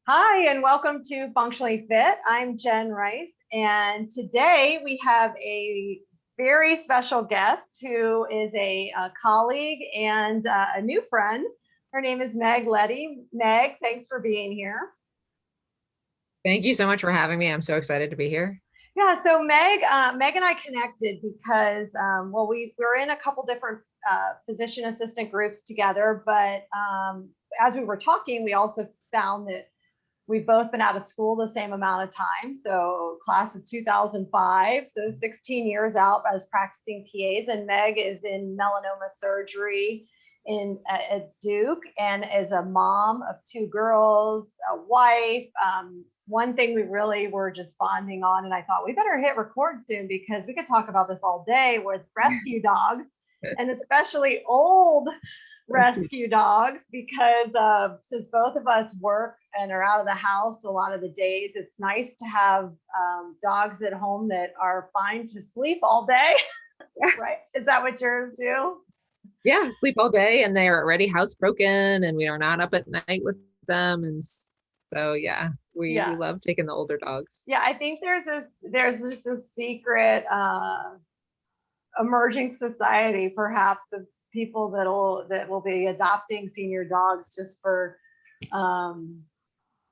Hi, and welcome to Functionally Fit. I'm Jenn Rice, and today we have a very special guest who is a colleague and a new friend. Her name is Megg Leddy. Megg, thanks for being here. Thank you so much for having me. I'm so excited to be here. Yeah, so Megg and I connected because, well, we were in a couple different physician assistant groups together, but as we were talking, we also found that we've both been out of school the same amount of time. So class of 2005, so 16 years out as practicing PAs. And Megg is in melanoma surgery at Duke and is a mom of two girls, a wife. One thing we really were just bonding on, and I thought we better hit record soon because we could talk about this all day, was rescue dogs, and especially old rescue dogs, because since both of us work and are out of the house a lot of the days, it's nice to have dogs at home that are fine to sleep all day. Right? Is that what yours do? Yeah, sleep all day and they are already housebroken and we are not up at night with them. And so yeah, we Yeah. love taking the older dogs. Yeah, I think there's just a secret emerging society, perhaps, of people that will be adopting senior dogs just for um,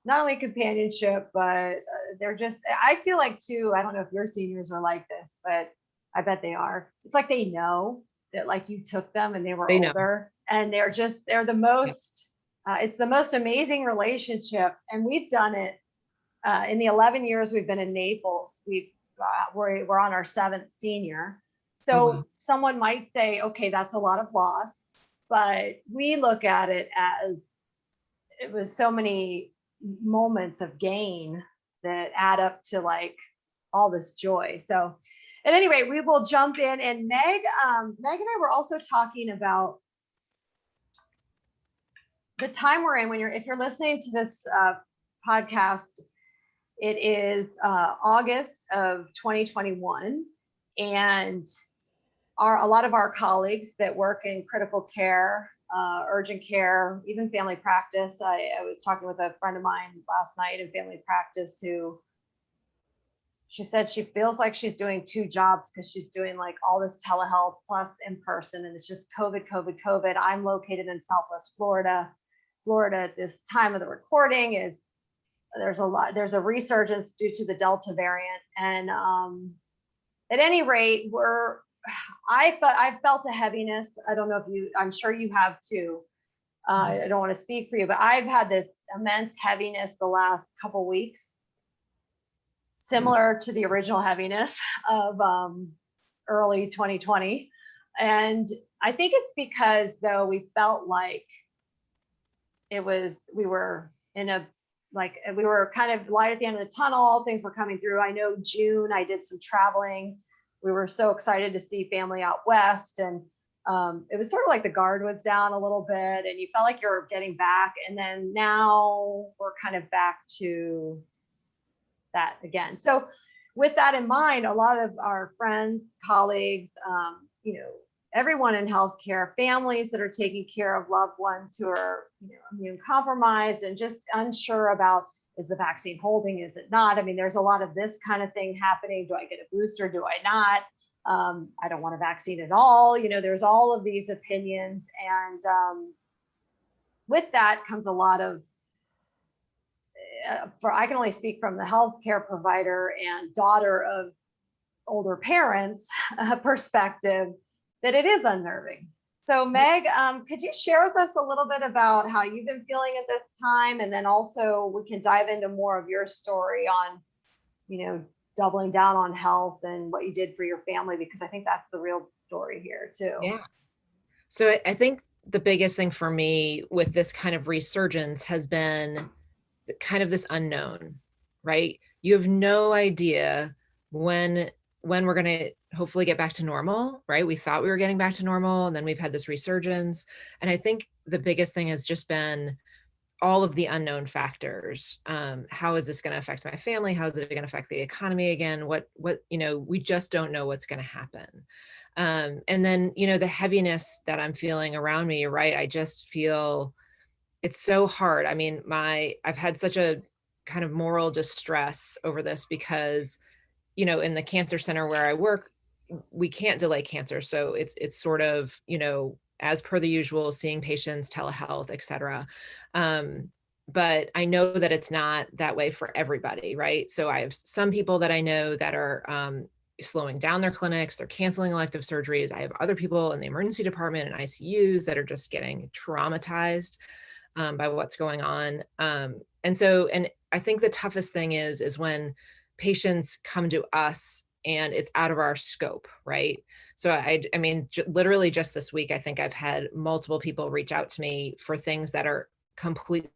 not only companionship, but they're just, I feel like too, I don't know if your seniors are like this, but I bet they are. It's like they know that like you took them and they were They know. older, and they're the Yep. most, it's the most amazing relationship. And we've done it in the 11 years we've been in Naples. We're on our seventh senior. Oh, So wow. someone might say, okay, that's a lot of loss. But we look at it as it was so many moments of gain that add up to like all this joy. So at any rate, we will jump in. And Megg and I were also talking about the time we're in. If you're listening to this podcast, it is August of 2021, and a lot of our colleagues that work in critical care, urgent care, even family practice. I was talking with a friend of mine last night in family practice who she said she feels like she's doing two jobs because she's doing like all this telehealth plus in person, and it's just COVID, COVID, COVID. I'm located in Southwest Florida. Florida at this time of the recording is there's a resurgence due to the Delta variant, and at any rate, I felt a heaviness. I don't know if I'm sure you have too. I don't want to speak for you, but I've had this immense heaviness the last couple weeks, similar to the original heaviness of early 2020. And I think it's because, though, we felt like we were in a, like, we were kind of light at the end of the tunnel. Things were coming through. I know June, I did some traveling. We were so excited to see family out west. And it was sort of like the guard was down a little bit and you felt like you're getting back. And then now we're kind of back to that again. So with that in mind, a lot of our friends, colleagues, everyone in healthcare, families that are taking care of loved ones who are, immune compromised and just unsure about, is the vaccine holding, is it not? I mean, there's a lot of this kind of thing happening. Do I get a booster? Do I not? I don't want a vaccine at all. There's all of these opinions. And with that comes a lot of, I can only speak from the healthcare provider and daughter of older parents perspective, that it is unnerving. So Megg, could you share with us a little bit about how you've been feeling at this time? And then also we can dive into more of your story on, doubling down on health and what you did for your family, because I think that's the real story here too. Yeah. So I think the biggest thing for me with this kind of resurgence has been kind of this unknown, right? You have no idea when we're going to hopefully get back to normal, right? We thought we were getting back to normal and then we've had this resurgence. And I think the biggest thing has just been all of the unknown factors. How is this going to affect my family? How is it going to affect the economy again? We just don't know what's going to happen. And then, the heaviness that I'm feeling around me, you're right. I just feel it's so hard. I mean, I've had such a kind of moral distress over this because, you know, in the cancer center where I work, we can't delay cancer. So it's sort of, you know, as per the usual, seeing patients, telehealth, et cetera. But I know that it's not that way for everybody, right? So I have some people that I know that are slowing down their clinics, they're canceling elective surgeries. I have other people in the emergency department and ICUs that are just getting traumatized by what's going on. And I think the toughest thing is when patients come to us and it's out of our scope, right? So I mean, literally just this week, I think I've had multiple people reach out to me for things that are completely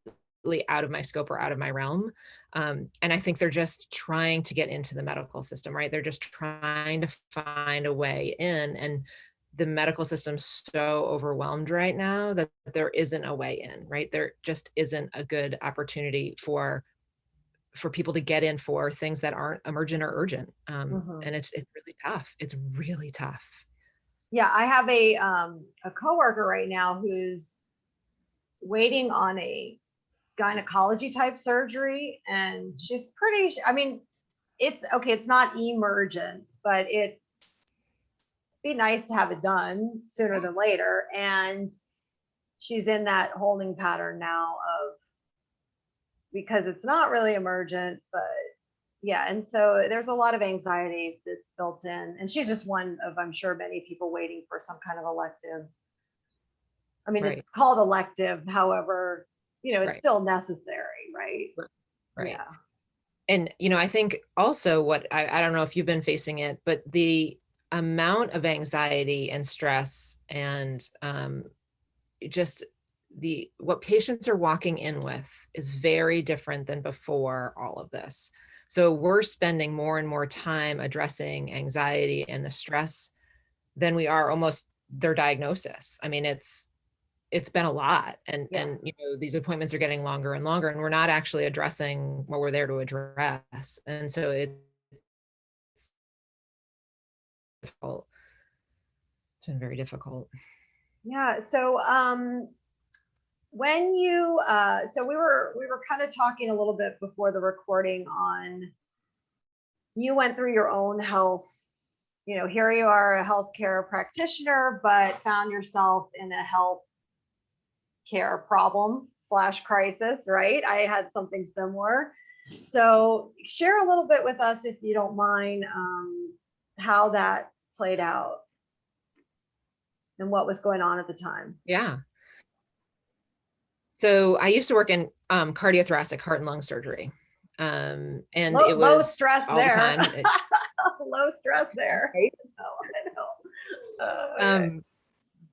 out of my scope or out of my realm. And I think they're just trying to get into the medical system, right? They're just trying to find a way in. And the medical system's so overwhelmed right now that there isn't a way in, right? There just isn't a good opportunity for people to get in for things that aren't emergent or urgent. And it's really tough. It's really tough. Yeah, I have a coworker right now who's waiting on a gynecology type surgery, and she's pretty, I mean, it's okay, it's not emergent, but it's be nice to have it done sooner than later. And she's in that holding pattern now of, because it's not really emergent, but yeah. And so there's a lot of anxiety that's built in. And she's just one of, I'm sure, many people waiting for some kind of elective. I mean, Right. it's called elective, however, you know, it's Right. still necessary, right? Right. Yeah. And, you know, I think also what I don't know if you've been facing it, but the amount of anxiety and stress and just what patients are walking in with is very different than before all of this. So we're spending more and more time addressing anxiety and the stress than we are almost their diagnosis. I mean, it's been a lot, and Yeah. and you know, these appointments are getting longer and longer, and we're not actually addressing what we're there to address. And so it's difficult. It's been very difficult. Yeah. So when you so we were kind of talking a little bit before the recording on, you went through your own health, you know, here you are, a healthcare practitioner, but found yourself in a health care problem slash crisis, right? I had something similar. So share a little bit with us, if you don't mind, how that played out and what was going on at the time. Yeah. So I used to work in cardiothoracic, heart and lung surgery. And it Low was stress all the there. time. Low stress there. Right? I know. Yeah.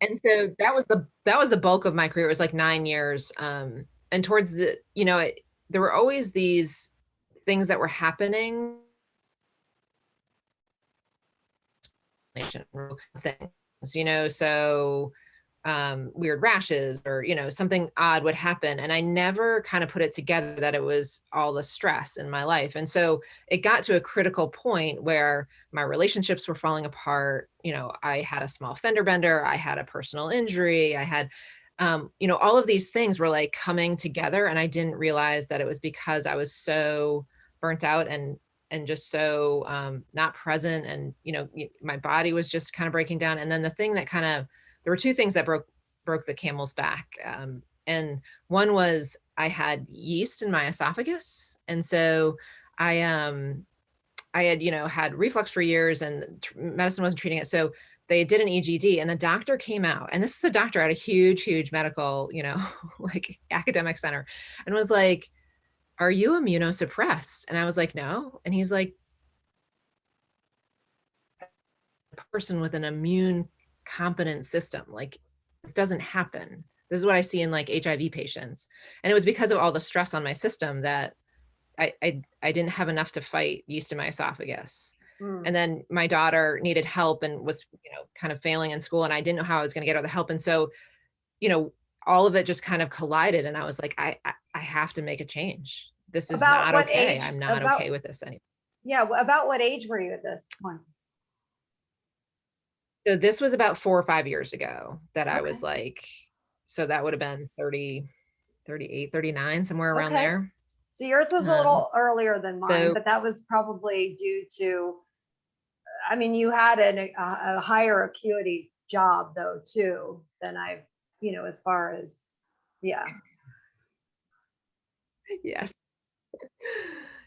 And so that was the bulk of my career. It was like 9 years. And towards the, you know, there were always these things that were happening, things, you know, so weird rashes or, you know, something odd would happen. And I never kind of put it together that it was all the stress in my life. And so it got to a critical point where my relationships were falling apart. You know, I had a small fender bender, I had a personal injury, I had, you know, all of these things were like coming together. And I didn't realize that it was because I was so burnt out and just so not present. And, you know, my body was just kind of breaking down. And then the thing that kind of, there were two things that broke the camel's back. And one was I had yeast in my esophagus. And so I had, you know, had reflux for years and medicine wasn't treating it. So they did an EGD and the doctor came out, and this is a doctor at a huge, huge medical, you know, like academic center, and was like, "Are you immunosuppressed?" And I was like, "No." And he's like, "Person with an immune competent system, like this doesn't happen. This is what I see in like HIV patients." And it was because of all the stress on my system that I didn't have enough to fight yeast in my esophagus. And then my daughter needed help and was, you know, kind of failing in school, and I didn't know how I was going to get her the help. And so, you know, all of it just kind of collided, and I was like, I have to make a change. This is About not what okay. age? I'm not okay with this anymore. Yeah, about what age were you at this point? So this was about 4 or 5 years ago that I Okay. was like, so that would have been 30, 38, 39, somewhere around Okay. there. So yours was a little earlier than mine, So but that was probably due to, I mean, you had a higher acuity job though too than I've, as far as, yeah. yes.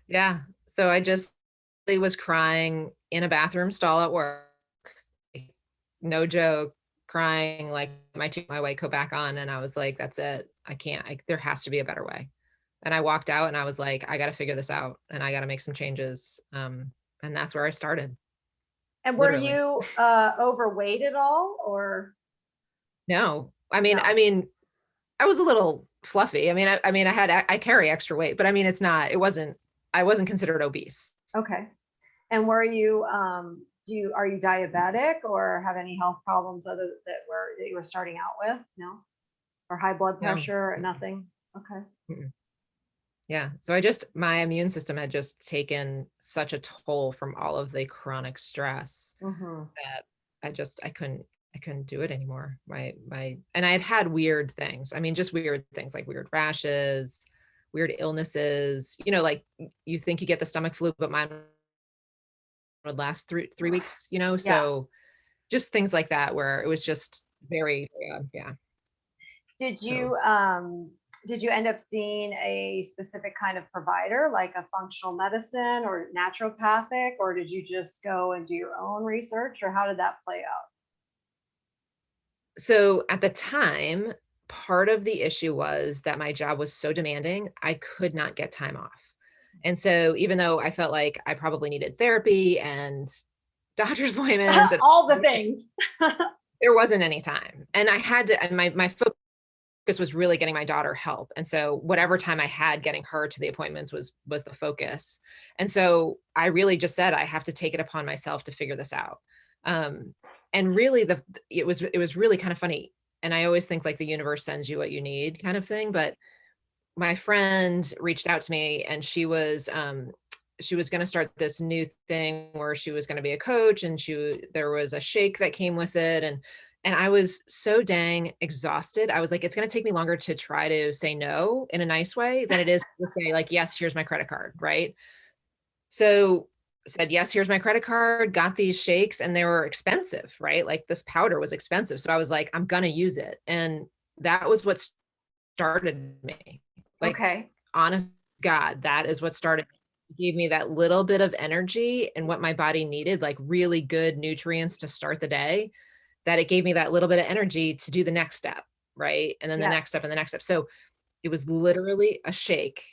Yeah. So I just was crying in a bathroom stall at work. No joke, crying like my white coat back on. And I was like, that's it. I can't, there has to be a better way. And I walked out and I was like, I got to figure this out and I got to make some changes. And that's where I started. And were Literally. you overweight at all or No, no? I mean, I was a little fluffy. I carry extra weight, but I mean, I wasn't considered obese. Okay. And were you are you diabetic or have any health problems that you were starting out with? No? Or high blood No. pressure? Nothing? Okay. Mm-mm. Yeah. So my immune system had just taken such a toll from all of the chronic stress Mm-hmm. that I couldn't do it anymore. And I had weird things. I mean, just weird things like weird rashes, weird illnesses, like you think you get the stomach flu, but mine would last three weeks, Yeah. so just things like that where it was just very, yeah. Did So you end up seeing a specific kind of provider, like a functional medicine or naturopathic, or did you just go and do your own research, or how did that play out? so at the time, part of the issue was that my job was so demanding, I could not get time off. And so even though I felt like I probably needed therapy and doctor's appointments and All the things. there wasn't any time. And I had to, and my focus was really getting my daughter help. And so whatever time I had getting her to the appointments was the focus. And so I really just said, I have to take it upon myself to figure this out. And really it was really kind of funny. And I always think like the universe sends you what you need kind of thing. But my friend reached out to me and she was going to start this new thing where she was going to be a coach and there was a shake that came with it. And I was so dang exhausted. I was like, it's going to take me longer to try to say no in a nice way than it is to say like, yes, here's my credit card. Right. So said, yes, here's my credit card, got these shakes and they were expensive, right? Like this powder was expensive. So I was like, I'm going to use it. And that was what started me. Like, Okay. honest God, that is what started. It gave me that little bit of energy and what my body needed, like really good nutrients to start the day, that it gave me that little bit of energy to do the next step. Right. And then the next Yes. step and the next step. So it was literally a shake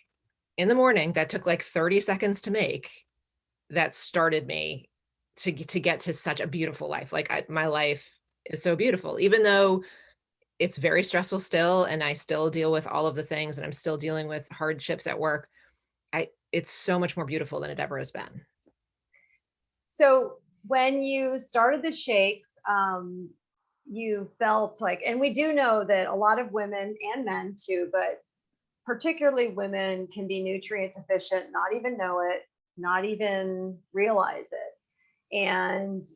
in the morning that took like 30 seconds to make that started me to get to such a beautiful life. Like my life is so beautiful, even though it's very stressful still. And I still deal with all of the things and I'm still dealing with hardships at work. It's so much more beautiful than it ever has been. So when you started the shakes, you felt like, and we do know that a lot of women and men too, but particularly women can be nutrient deficient, not even know it, not even realize it. And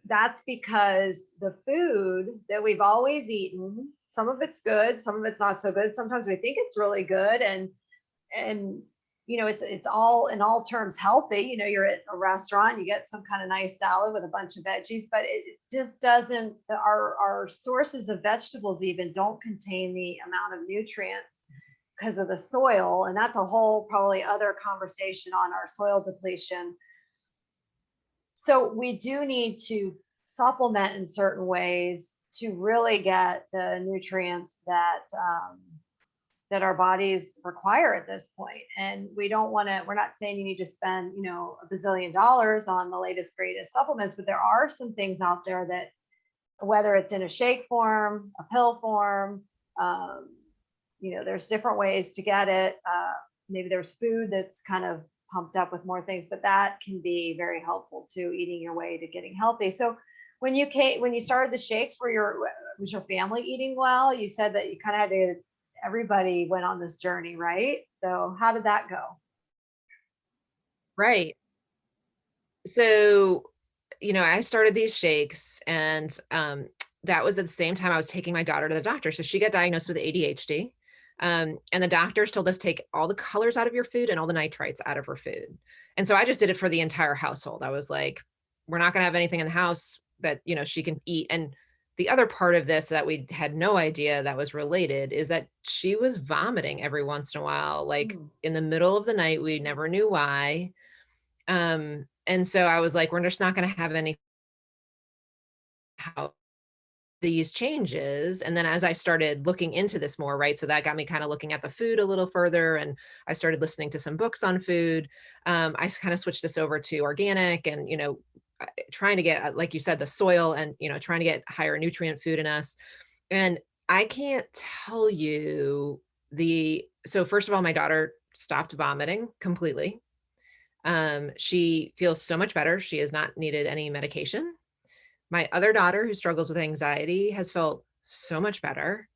that's because the food that we've always eaten, some of it's good, some of it's not so good. Sometimes we think it's really good, and it's all in all terms healthy. You're at a restaurant, you get some kind of nice salad with a bunch of veggies, but it just doesn't, our sources of vegetables even don't contain the amount of nutrients because of the soil. And that's a whole probably other conversation on our soil depletion. So we do need to supplement in certain ways to really get the nutrients that our bodies require at this point. And we don't want to, we're not saying you need to spend, a bazillion dollars on the latest, greatest supplements, but there are some things out there that, whether it's in a shake form, a pill form, there's different ways to get it. Maybe there's food that's kind of pumped up with more things, but that can be very helpful to eating your way to getting healthy. So when you started the shakes, was your family eating well? You said that you kind of had to, everybody went on this journey, right? So how did that go? Right. So, I started these shakes and that was at the same time I was taking my daughter to the doctor. So she got diagnosed with ADHD. And the doctors told us take all the colors out of your food and all the nitrites out of her food. And so I just did it for the entire household. I was like, we're not going to have anything in the house that, she can eat. And the other part of this that we had no idea that was related is that she was vomiting every once in a while, like in the middle of the night. We never knew why. And so I was like, we're just not going to have any how these changes. And then as I started looking into this more, right, so that got me kind of looking at the food a little further, and I started listening to some books on food. I kind of switched this over to organic, and trying to get, like you said, the soil, and trying to get higher nutrient food in us. And I can't tell you so first of all, my daughter stopped vomiting completely. She feels so much better. She has not needed any medication. My other daughter, who struggles with anxiety, has felt so much better.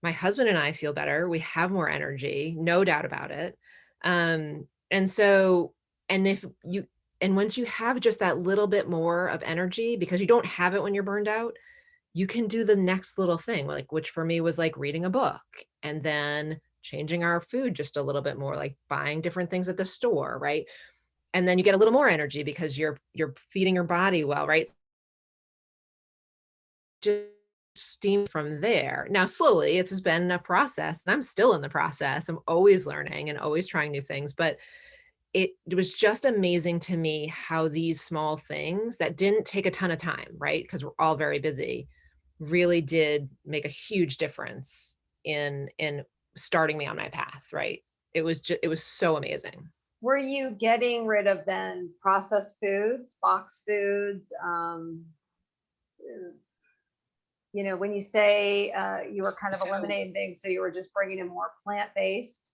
My husband and I feel better. We have more energy, no doubt about it. And so, and if you, and once you have just that little bit more of energy, because you don't have it when you're burned out, you can do the next little thing, like, which for me was like reading a book, and then changing our food just a little bit more, like buying different things at the store, right? And then you get a little more energy because you're feeding your body well, right? Just steam from there. Now, slowly, it's been a process, and I'm still in the process. I'm always learning and always trying new things, but it was just amazing to me how these small things that didn't take a ton of time, right? Because we're all very busy, really did make a huge difference in starting me on my path, right? It was so amazing. Were you getting rid of then processed foods, box foods? When you say you were kind of So eliminating things, so you were just bringing in more plant-based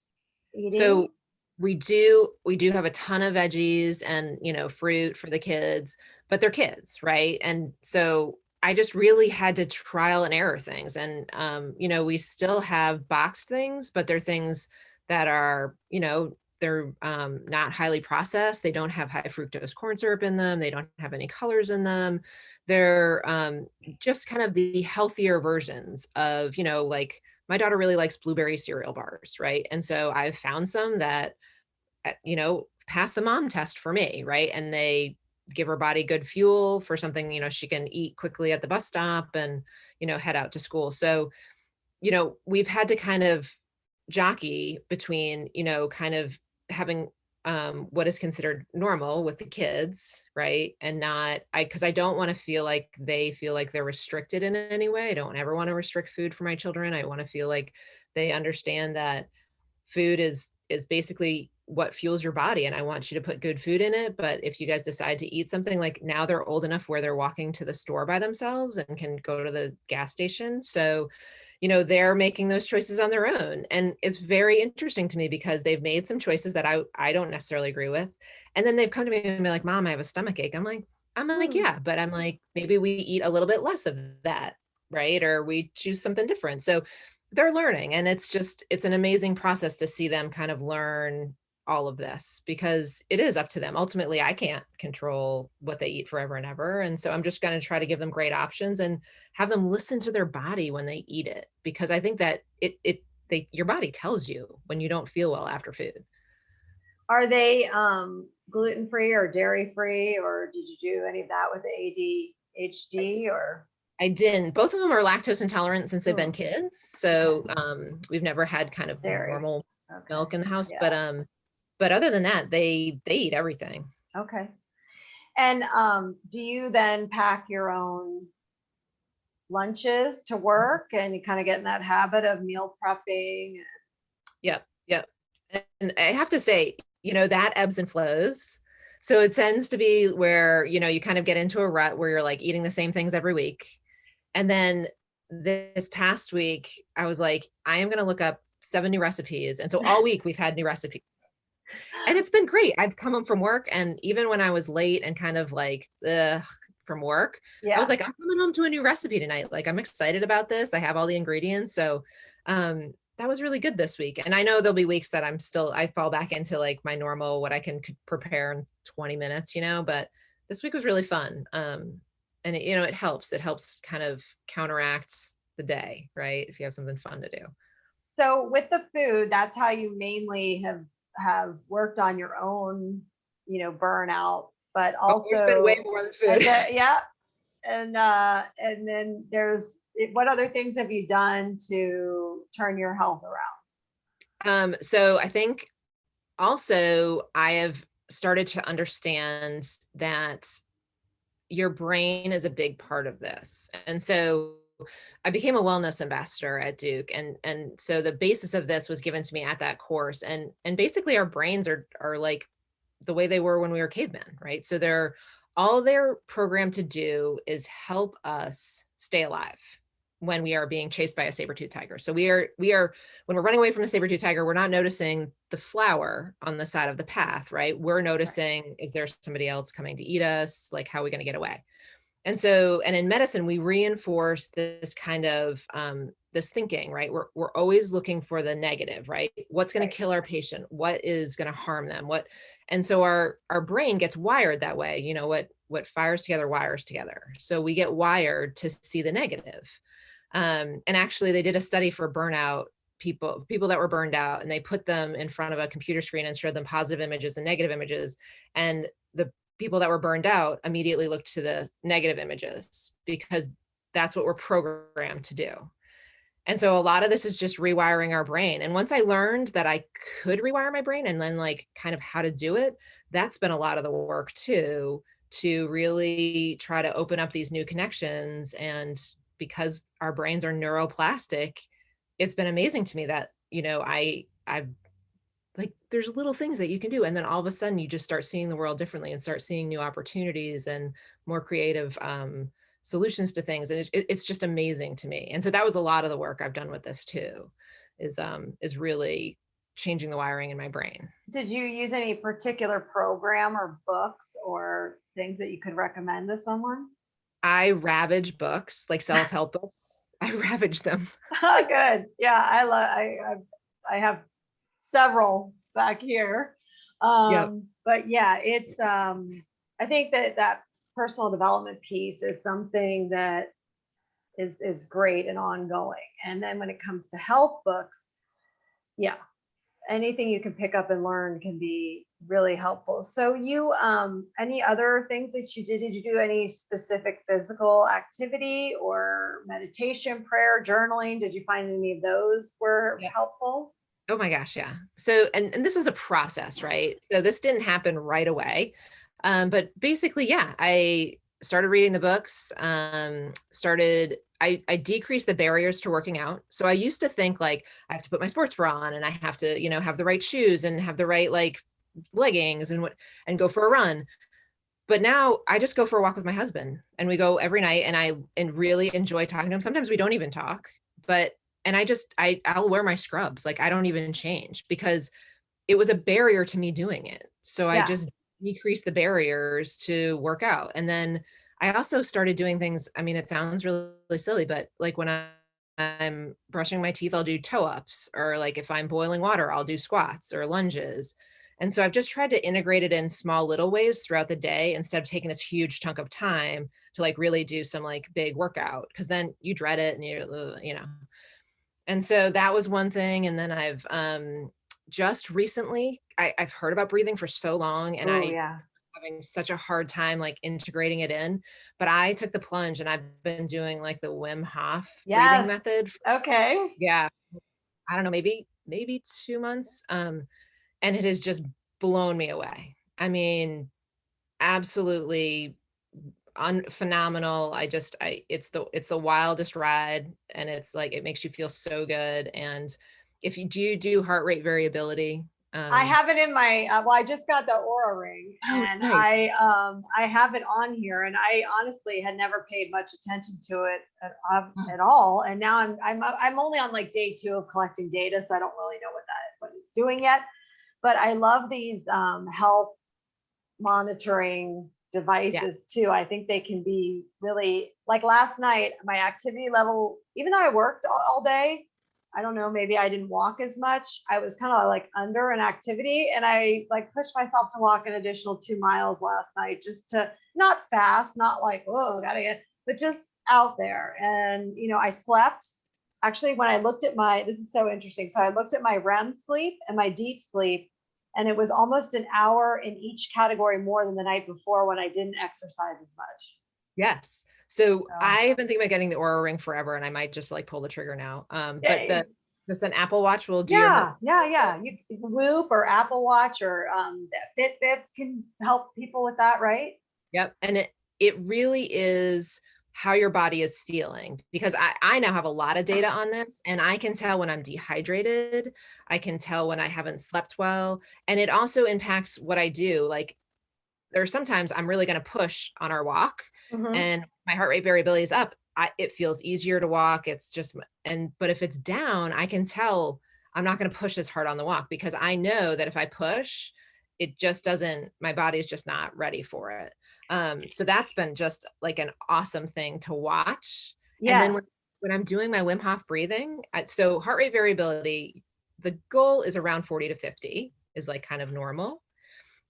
eating? So we do have a ton of veggies and, fruit for the kids, but they're kids, right? And so I just really had to trial and error things. And we still have boxed things, but they're things that are, they're not highly processed. They don't have high fructose corn syrup in them. They don't have any colors in them. They're just kind of the healthier versions of, like my daughter really likes blueberry cereal bars, right? And so I've found some that, pass the mom test for me, right? And they give her body good fuel for something, she can eat quickly at the bus stop and, head out to school. So, we've had to kind of jockey between, kind of having what is considered normal with the kids, right? And not, because I don't want to feel like they feel like they're restricted in any way. I don't ever want to restrict food for my children. I want to feel like they understand that food is basically what fuels your body, and I want you to put good food in it. But if you guys decide to eat something, like now they're old enough where they're walking to the store by themselves and can go to the gas station. So, they're making those choices on their own. And it's very interesting to me because they've made some choices that I don't necessarily agree with. And then they've come to me and be like, "Mom, I have a stomach ache." I'm like, yeah, but I'm like, maybe we eat a little bit less of that, right? Or we choose something different. So they're learning, and it's an amazing process to see them kind of learn all of this, because it is up to them. Ultimately, I can't control what they eat forever and ever. And so I'm just going to try to give them great options and have them listen to their body when they eat it, because I think that your body tells you when you don't feel well after food. Are they gluten-free or dairy-free, or did you do any of that with the ADHD or? I didn't. Both of them are lactose intolerant since they've been kids. So we've never had kind of Dairy. normal milk in the house. Yeah. But other than that, they eat everything. Okay. And do you then pack your own lunches to work, and you kind of get in that habit of meal prepping? Yep, yep. And I have to say, that ebbs and flows. So it tends to be where, you kind of get into a rut where you're like eating the same things every week. And then this past week, I was like, I am going to look up 7 new recipes. And so all week we've had new recipes. And it's been great. I've come home from work, and even when I was late and kind of like from work, I was like, I'm coming home to a new recipe tonight. Like, I'm excited about this. I have all the ingredients. So that was really good this week. And I know there'll be weeks that I fall back into like my normal, what I can prepare in 20 minutes, but this week was really fun. And it helps kind of counteract the day, right? If you have something fun to do. So with the food, that's how you mainly have worked on your own, burnout, but Oh, there's been way also, more than food. yeah. And then what other things have you done to turn your health around? So I think also I have started to understand that your brain is a big part of this. And so I became a wellness ambassador at Duke. And so the basis of this was given to me at that course. And basically our brains are like the way they were when we were cavemen, right? So all they're programmed to do is help us stay alive when we are being chased by a saber-toothed tiger. So we are when we're running away from a saber-toothed tiger, we're not noticing the flower on the side of the path, right? We're noticing, is there somebody else coming to eat us? Like, how are we going to get away? And in medicine, we reinforce this kind of this thinking, right? We're always looking for the negative, right? What's going to kill our patient? What is going to harm them? And so our brain gets wired that way. What fires together wires together. So we get wired to see the negative. And actually, they did a study for burnout people that were burned out, and they put them in front of a computer screen and showed them positive images and negative images. And the people that were burned out immediately looked to the negative images because that's what we're programmed to do. And so a lot of this is just rewiring our brain. And once I learned that I could rewire my brain and then like kind of how to do it, that's been a lot of the work too, to really try to open up these new connections. And because our brains are neuroplastic, it's been amazing to me that, I've like, there's little things that you can do. And then all of a sudden you just start seeing the world differently and start seeing new opportunities and more creative solutions to things. And it's just amazing to me. And so that was a lot of the work I've done with this too, is really changing the wiring in my brain. Did you use any particular program or books or things that you could recommend to someone? I ravage books, like self-help books. I ravage them. Oh, good. Yeah, I have several back here. Yep. But yeah, it's I think that personal development piece is something that is great and ongoing. And then when it comes to health books, yeah, anything you can pick up and learn can be really helpful. So any other things that you did you do any specific physical activity or meditation, prayer, journaling? Did you find any of those were helpful? Oh my gosh, yeah. So, and this was a process, right? So this didn't happen right away. But basically, yeah, I started reading the books, I decreased the barriers to working out. So I used to think like I have to put my sports bra on and I have to, have the right shoes and have the right like leggings and go for a run. But now I just go for a walk with my husband and we go every night and really enjoy talking to him. Sometimes we don't even talk, but and I'll wear my scrubs. Like I don't even change because it was a barrier to me doing it. So I just decreased the barriers to work out. And then I also started doing things. I mean, it sounds really, really silly, but like when I'm brushing my teeth, I'll do toe ups, or like if I'm boiling water, I'll do squats or lunges. And so I've just tried to integrate it in small little ways throughout the day instead of taking this huge chunk of time to like really do some like big workout, because then you dread it and you know. And so that was one thing. And then I've just recently, I've heard about breathing for so long, and having such a hard time like integrating it in. But I took the plunge and I've been doing like the Wim Hof breathing method. Okay. Yeah. I don't know, maybe 2 months. And it has just blown me away. I mean, absolutely phenomenal. It's the wildest ride, and it's like it makes you feel so good. And if you do heart rate variability, I have it in my well, I just got the Aura ring, and nice. I have it on here, and I honestly had never paid much attention to it at all. And now I'm only on like day 2 of collecting data, so I don't really know what it's doing yet. But I love these health monitoring devices too. I think they can be really, like last night, my activity level, even though I worked all day, I don't know, maybe I didn't walk as much. I was kind of like under an activity, and I like pushed myself to walk an additional 2 miles last night, just to not fast, not like, oh, gotta get, but just out there. And, I slept actually, when I looked at this is so interesting. So I looked at my REM sleep and my deep sleep, and it was almost an hour in each category more than the night before when I didn't exercise as much. Yes. So So, I have been thinking about getting the Aura ring forever, and I might just like pull the trigger now. But yay. just an Apple Watch will do your Yeah, yeah, yeah. You Whoop or Apple Watch or Fitbits can help people with that, right? Yep. And it really is how your body is feeling, because I now have a lot of data on this, and I can tell when I'm dehydrated. I can tell when I haven't slept well. And it also impacts what I do. Like there's sometimes I'm really going to push on our walk, Mm-hmm. and my heart rate variability is up. It feels easier to walk. It's just, but if it's down, I can tell I'm not going to push as hard on the walk, because I know that if I push, it just doesn't, my body's just not ready for it. So that's been just like an awesome thing to watch. And then Yes. when I'm doing my Wim Hof breathing, so heart rate variability, the goal is around 40 to 50 is like kind of normal.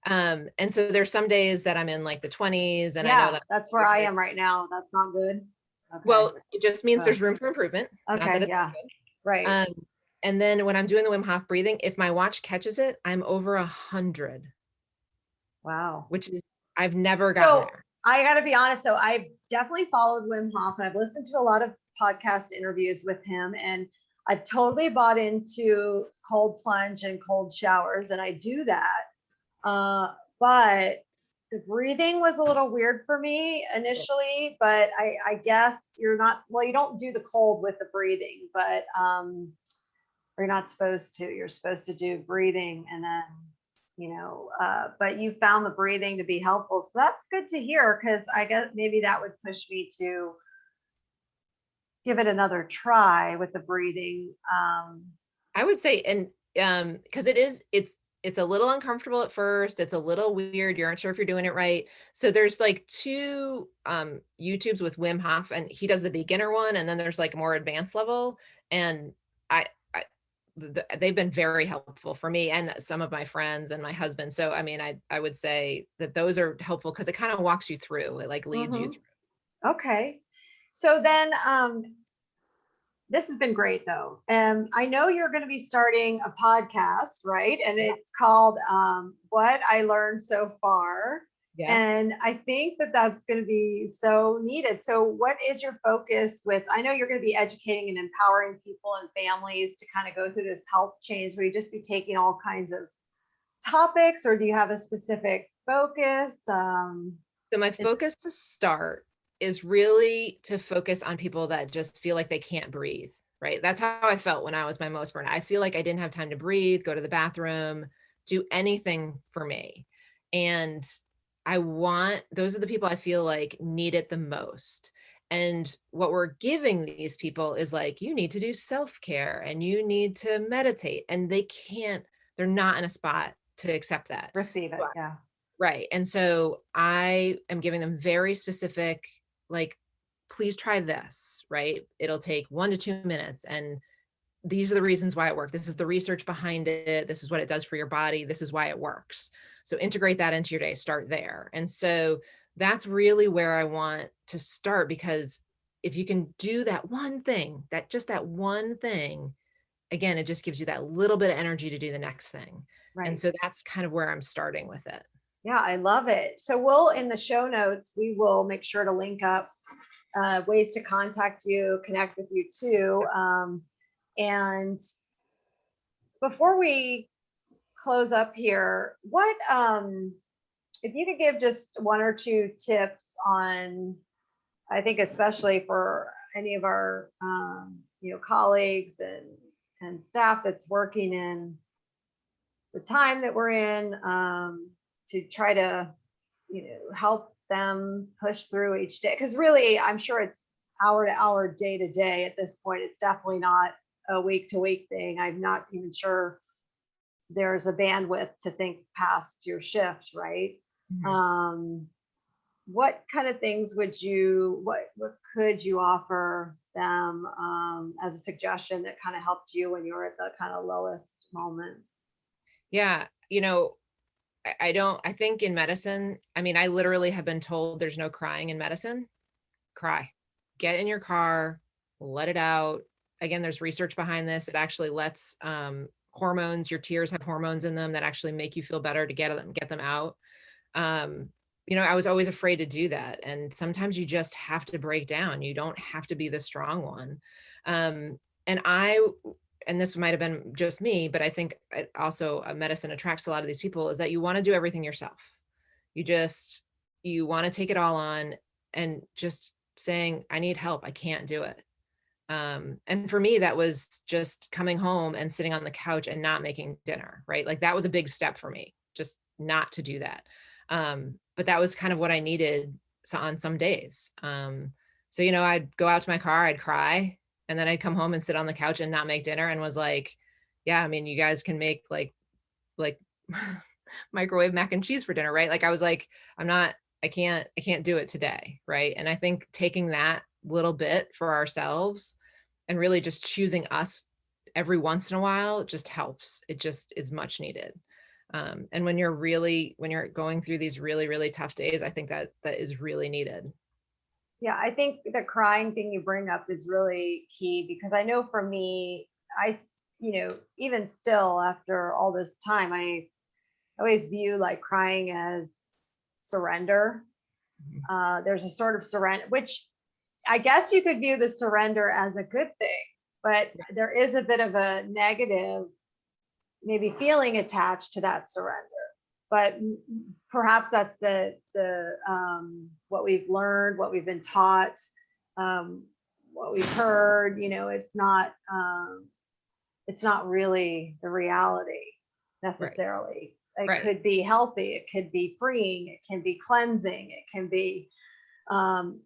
And so there's some days that I'm in like the 20s, and I know Yeah, that, that's where I am right now. That's not good. Okay. well, it just means Uh, there's room for improvement, not that okay. it's Yeah. good. Right. Um, and then when I'm doing the Wim Hof breathing, if my watch catches it, I'm over 100, Wow. which is, I've never gotten So there. I got to be honest. So I've definitely followed Wim Hof, and I've listened to a lot of podcast interviews with him, and I've totally bought into cold plunge and cold showers, and I do that. But the breathing was a little weird for me initially, but I guess you're not, well, you don't do the cold with the breathing, but you're not supposed to. You're supposed to do breathing and then, but you found the breathing to be helpful. So that's good to hear, because I guess maybe that would push me to give it another try with the breathing. I would say, and because it's a little uncomfortable at first. It's a little weird. You're not sure if you're doing it right. So there's like two YouTubes with Wim Hof, and he does the beginner one, and then there's like more advanced level. And I they've been very helpful for me and some of my friends and my husband. So I mean, I would say that those are helpful because it kind of walks you through. It like leads you Mhm. through. Okay. So then this has been great though. And I know you're going to be starting a podcast, right? And it's called What I Learned So Far. Yes. And I think that that's going to be so needed. So, what is your focus with? I know you're going to be educating and empowering people and families to kind of go through this health change. Will you just be taking all kinds of topics, or do you have a specific focus? So my Is focus to start is really to focus on people that just feel like they can't breathe, right? That's how I felt when I was my most burned. I feel like I didn't have time to breathe, go to the bathroom, do anything for me. And those are the people I feel like need it the most. And what we're giving these people is like, you need to do self-care and you need to meditate. And they're not in a spot to accept that. receive it? Yeah. Right. And so I am giving them very specific, like, please try this, right? It'll take 1 to 2 minutes. And these are the reasons why it worked. This is the research behind it. This is what it does for your body. This is why it works. So integrate that into your day, start there. And so that's really where I want to start, because if you can do that one thing, that one thing, again, it just gives you that little bit of energy to do the next thing. And Right. so that's kind of where I'm starting with it. Yeah, I love it. So we'll, in the show notes, we will make sure to link up ways to contact you, connect with you too. And before we close up here, if you could give just one or two tips on, I think especially for any of our, colleagues and staff that's working in the time that we're in, to try to help them push through each day, because really I'm sure it's hour to hour, day to day at this point. It's definitely not a week to week thing. I'm not even sure there's a bandwidth to think past your shift, right? Mhm. um, what kind of things what could you offer them, as a suggestion that kind of helped you when you were at the kind of lowest moments? Yeah. I think in medicine, I mean, I literally have been told there's no crying in medicine. Cry. Get in your car, let it out, again, there's research behind this. It actually lets hormones, your tears have hormones in them that actually make you feel better to get them out. Um, I was always afraid to do that. And sometimes you just have to break down. You don't have to be the strong one. Um, and I, and this might have been just me, but I think also medicine attracts a lot of these people, is that you want to do everything yourself. You just, you want to take it all on, and just saying, I need help. I can't do it. And for me, that was just coming home and sitting on the couch and not making dinner, right? Like that was a big step for me, just not to do that. But that was kind of what I needed on some days. So, I'd go out to my car, I'd cry, and then I'd come home and sit on the couch and not make dinner, and was like, yeah, I mean, you guys can make like microwave mac and cheese for dinner, right? Like I was like, I can't do it today, right? And I think taking that little bit for ourselves and really just choosing us every once in a while just helps. It just is much needed. And when you're going through these really, really tough days, I think that is really needed. Yeah, I think the crying thing you bring up is really key, because I know for me, even still after all this time, I always view like crying as surrender. There's a sort of surrender, which I guess you could view the surrender as a good thing, but there is a bit of a negative, maybe feeling attached to that surrender. But perhaps that's the what we've learned, what we've been taught, what we've heard. It's not really the reality necessarily. It could be healthy, it could be freeing, it can be cleansing, it can be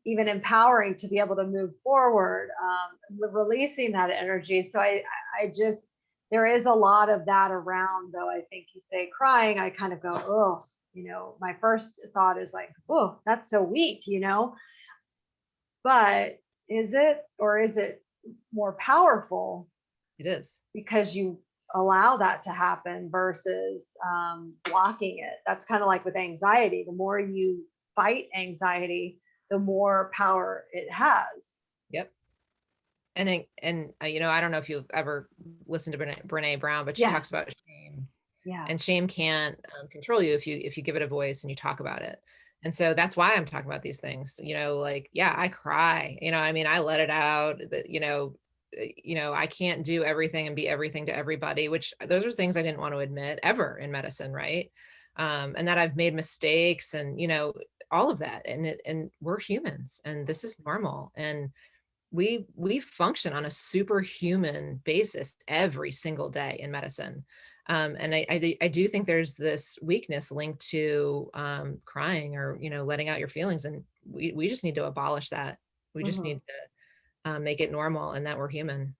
even empowering to be able to move forward, releasing that energy. So I just, there is a lot of that around, though. I think you say crying, I kind of go, oh, my first thought is like, oh, that's so weak, but is it, or is it more powerful? It is, because you allow that to happen versus blocking it. That's kind of like with anxiety. The more you fight anxiety, the more power it has. Yep. And I don't know if you've ever listened to Brene Brown, but she talks about shame. Yeah. And shame can't control you if you give it a voice and you talk about it. And so that's why I'm talking about these things. Like, yeah, I cry. I mean, I let it out. I can't do everything and be everything to everybody, which those are things I didn't want to admit ever in medicine, right? And that I've made mistakes, and all of that. And we're humans, and this is normal. And we function on a superhuman basis every single day in medicine. And I do think there's this weakness linked to crying, or letting out your feelings, and we just need to abolish that. We just need to make it normal, and that we're human.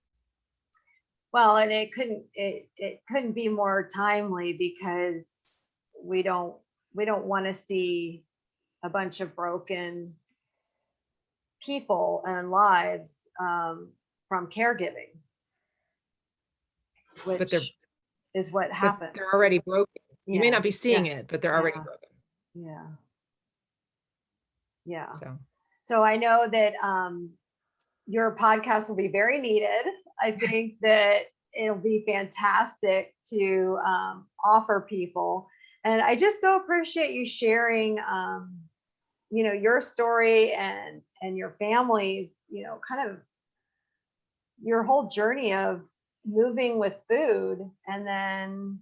Well, and it couldn't be more timely, because we don't want to see a bunch of broken people and lives from caregiving, which is what happens. They're already broken. You may not be seeing it, but they're already broken. Yeah. So I know that your podcast will be very needed. I think that it'll be fantastic to offer people. And I just so appreciate you sharing your story and your family's, kind of your whole journey of moving with food, and then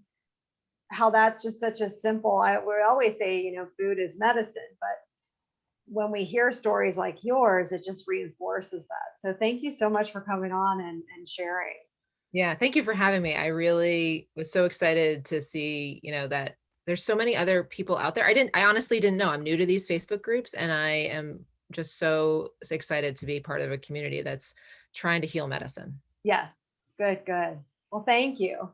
how that's just such a simple, we always say, food is medicine, but when we hear stories like yours, it just reinforces that. So thank you so much for coming on and sharing. Yeah, thank you for having me. I really was so excited to see, that there's so many other people out there. I honestly didn't know. I'm new to these Facebook groups, and I am just so excited to be part of a community that's trying to heal medicine. Yes. Good. Well, thank you.